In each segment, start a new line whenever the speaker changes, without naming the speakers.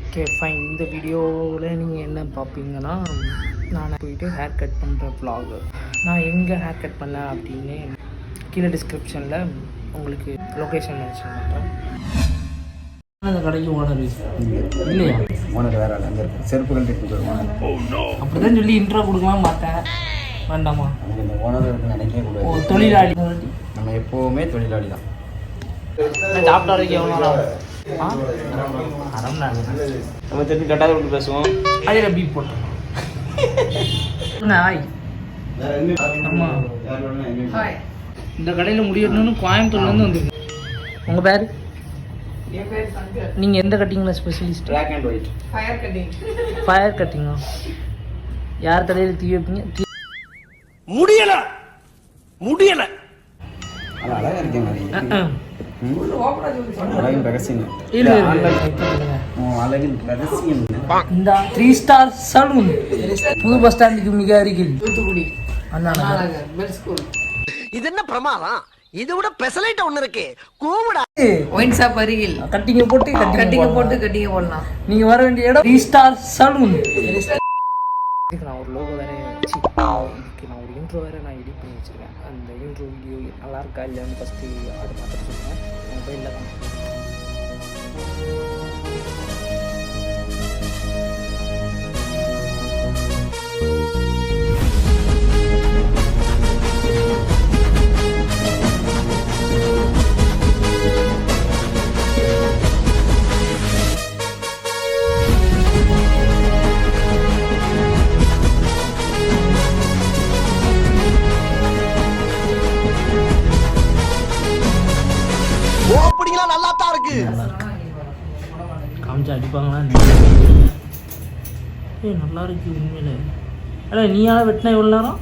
Okay fine. இந்த வீடியோவில் நீங்கள் என்ன பார்ப்பீங்கன்னா, நான் போயிட்டு ஹேர் கட் பண்ணுற vlog. நான் எங்கே ஹேர் கட் பண்ணேன் அப்படின்னு கீழே டிஸ்கிரிப்ஷனில் உங்களுக்கு லொக்கேஷன் மென்ஷன் பண்ணுறேன். அந்த கடைக்கு ஓனர் இல்லையா?
ஓனர் வேறு அங்கே இருக்கு, செருப்பு கண்டிட்டு ஓனர்.
அப்படி தான் சொல்லி இன்ட்ரோ கொடுக்கலாம் பார்த்தேன். வேண்டாமா?
நமக்கு இந்த ஓனர் நினைக்கவே கூடாது.
தொழிலாளி.
நம்ம எப்போவுமே தொழிலாளி தான்.
சாப்பிட்ட வரைக்கும் எவ்வளோ அரம் நாள்
நம்ம திருப்பி கட்டாத விட்டு பேசுவோம்.
அதில் பீப் போட்டோம். ஹாய். ஆமாம், இந்த கடையில் முடியணும்னு கோயம்புத்தூர்லேருந்து வந்துருக்கு. உங்கள் பேர்? நீங்கள் எந்த கட்டிங்கில் specialist?
Black and white
fire cutting.
Fire கட்டிங்கா? யார் தலையில் தீ வைப்பீங்க?
முடியல முடியல.
அது அழகாக இருக்கேன் மாதிரி. அழகின் ரகசியம்
இல்லை
அழகின் ரகசியம்
இந்த 3 ஸ்டார் சலூன் புது பஸ் ஸ்டாண்டுக்கு மிக அருகில்
தூத்துக்குடி
அண்ணா
பெல் ஸ்கூல்.
இது என்ன பிரமாதம்? இதை விட பெசலைட் ஒண்ணு இருக்கு. கூவுடா.
ஒயின் ஷாப் அருகில்
கட்டிங்க போட்டு
கட்டிங்க போட்டு கட்டிங்க போடலாம்.
நீங்க வர வேண்டிய இடம் 3 ஸ்டார் சலூன். இதுக்கு நான் ஒரு லோகோ வேற இதுக்கு நான் ஒரு இன்ட்ரோ வேற நான் எடிட் பண்ணி வச்சிருக்கேன். அந்த இன்ட்ரோ வீடியோ நல்லா இருக்கா இல்லைன்னு ஃபஸ்ட்டு அது மாற்ற சொல்லுவேன். மொபைலில் தான்
ஓப்பனிங்லாம் நல்லா தான் இருக்கு.
காமிச்சு அடிப்பாங்களா? நல்லா இருக்கு உண்மையில. அட நீயால வெட்டினா எவ்வளோ நேரம்?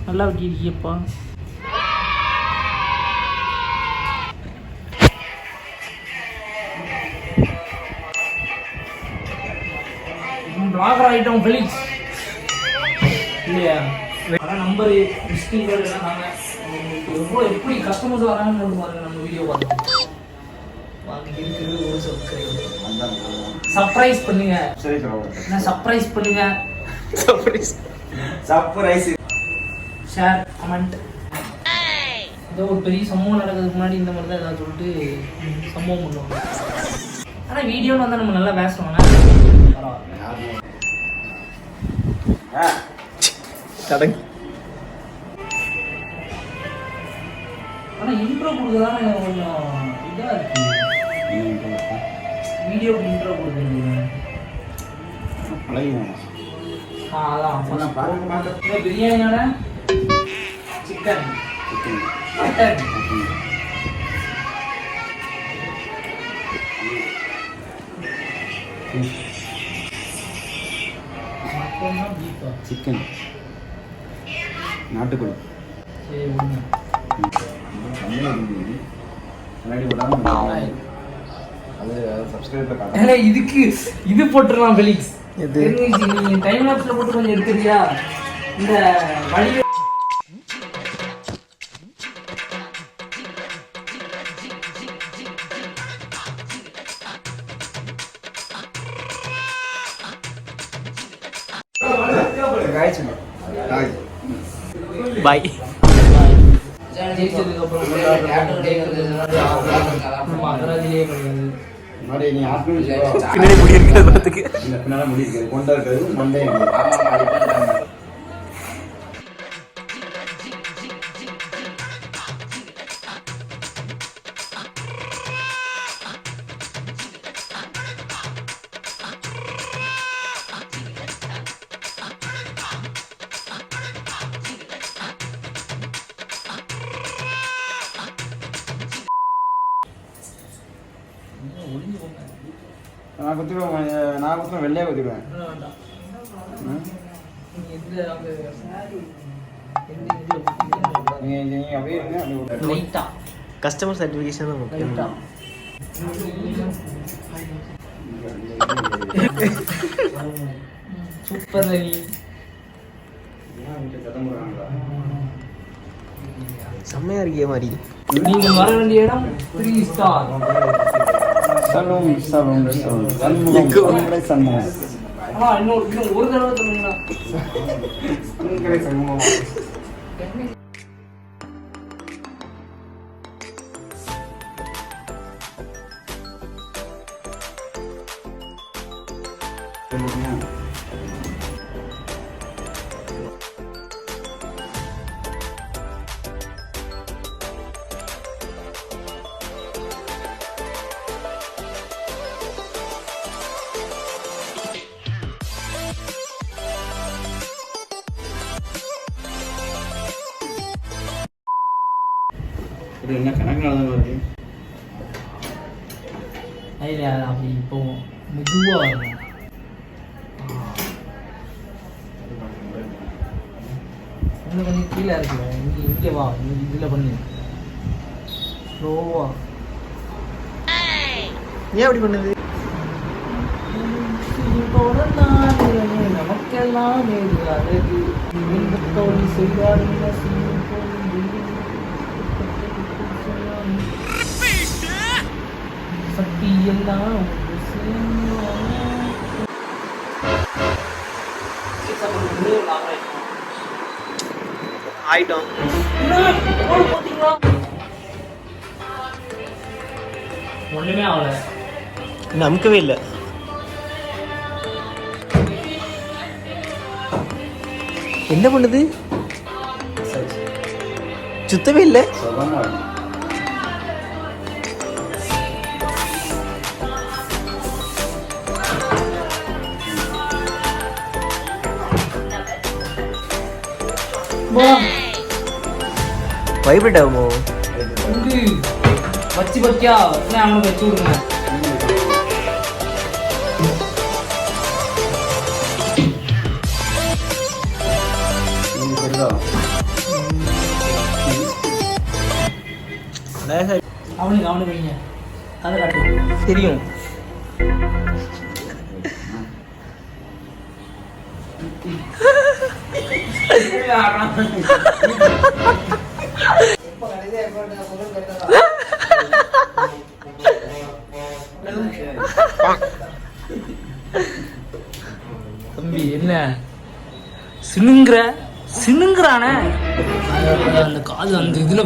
நல்லா வெட்டியிருக்கியப்பா. பிளாகர் ஐட்டம் ஃபெலிக்ஸ் இல்லையா? அதான் நம்பரு விசிட்டிங் கார்டு எல்லாம் நாங்கள் எவ்வளோ எப்படி கஸ்டமர்ஸ் வராங்கன்னு பாருங்க. நம்ம வீடியோ பார்த்து வாங்க இருக்குது ஒரு சர்ப்ரைஸ் பண்ணுங்க.
சரி
சர்ப்ரைஸ் பண்ணுங்க.
Surprise
share comment. ஏதோ ஒரு பெரிய சம்பவம் நடக்கிறதுக்கு முன்னாடி இந்த மாதிரி தான் ஏதாவது சொல்லிட்டு சம்பவம் பண்ணுவாங்க. ஆனால் வீடியோன்னு வந்தால் நம்ம நல்லா பேசுவோம்.
கடங்க.
ஆனால் இன்ட்ரோ கொடுக்குறதான கொஞ்சம் இதாக இருக்கு. வீடியோக்கு இன்ட்ரோ கொடுக்குறீங்க. அதான் பிரியாணியோட சிக்கன் மட்டன்
சிக்கன் நாட்டுக்கோழி.
சரி ஒன்று இதுக்கு இது போட்டுடலாம் ஃபெலிக்ஸ். நீங்க டைம் லாப்ஸ்ல போட்டு கொஞ்சம் எடுத்துறியா? இந்த வழி பாய். ஜெயிச்சதுக்கு அப்புறம் மகராஜிலேயே கிடையாது.
பின்னாடி முடி இருக்கிறது பார்த்துக்கு.
பின்னால முடி இருக்கிறது கொண்டா இருக்கிறது மண்டே. நான் குத்திடுவேன். நான் குத்துவேன், வெள்ளையாக குத்திடுவேன். நீங்கள் அப்படியே இருங்க, அப்படியே
கஸ்டமர் சர்டிஃபிகேஷன் தான் முக்கியம்.
சூப்பர்.
செம்மையா இருக்கே மாதிரி.
நீங்கள் வர வேண்டிய இடம் 3 ஸ்டார்.
சலூன் சண்முகம் சண்முகம்.
இன்னும் ஒரு தடவை சொல்லுங்களா?
சண்முகம். இது என்ன கணக்குனால தான் வருது?
இல்லை அப்படி இப்போ மெதுவாக வரும். இன்னும் கொஞ்சம் கீழே இருக்குல்ல, இங்கே வா, இதில் பண்ணு ஸ்லோவா.
ஏன் அப்படி பண்ணுது?
நமக்கெல்லாம் அழகு தோழி செய்தார் சக்தி எல்லாம்
ஆயிட்டோம்.
ஒண்ணுமே ஆகல,
நமக்கவே இல்லை. என்ன பண்ணுது? சுத்தவே இல்லை. வைப்ரேட் ஆகுமோ?
வச்சு வைக்கா அவனுக்கு வச்சு விடுங்க. அவனுக்கு வைங்க, அதை காட்டு
தெரியும்.
தம்பி என்ன சினுங்குறானே அந்த காது அந்த இதுல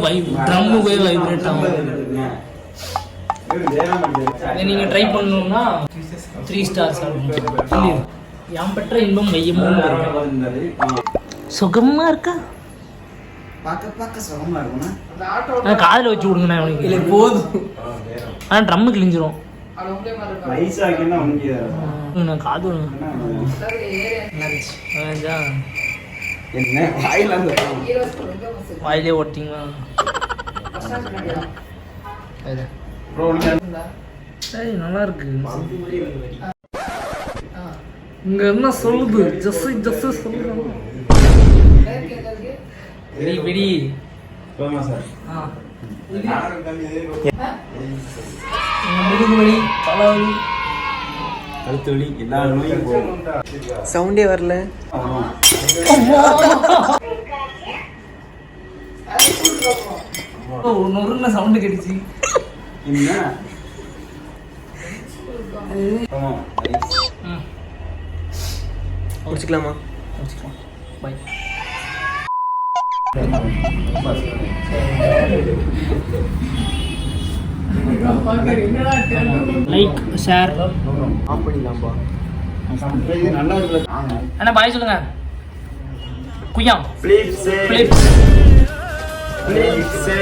ட்ரம்மு போய் வைப்ரேட் ஆகும். நீங்க ட்ரை பண்ணணும்னா 3 ஸ்டார்ஸ் யாம் பெற்ற இன்பம் மையமும் சுகமா இருக்கா?
பார்க்க சுகமா இருக்கும்னா
காதில் வச்சு விடுங்கண்ணா அவனுக்கு. இல்லை போதும், ஆனால் ட்ரம்மு கிழிஞ்சிரும். நான் காது
என்ன
வாயிலே ஓட்டிங்களா? சரி நல்லா இருக்கு. இங்க என்ன சொல்லுது? ஜஸ் சொல்லுங்க. வெடி முதுகு வலி, தலைவலி,
கழுத்து வலி, எல்லா நோயும் போகும்.
சவுண்டே வரல.
நொறுன சவுண்டு கிடைச்சி.
முடிச்சுக்கலாமா?
பை. லைக் ஷேர் அண்ணா பாய் சொல்லுங்க. குய்யா
Please say.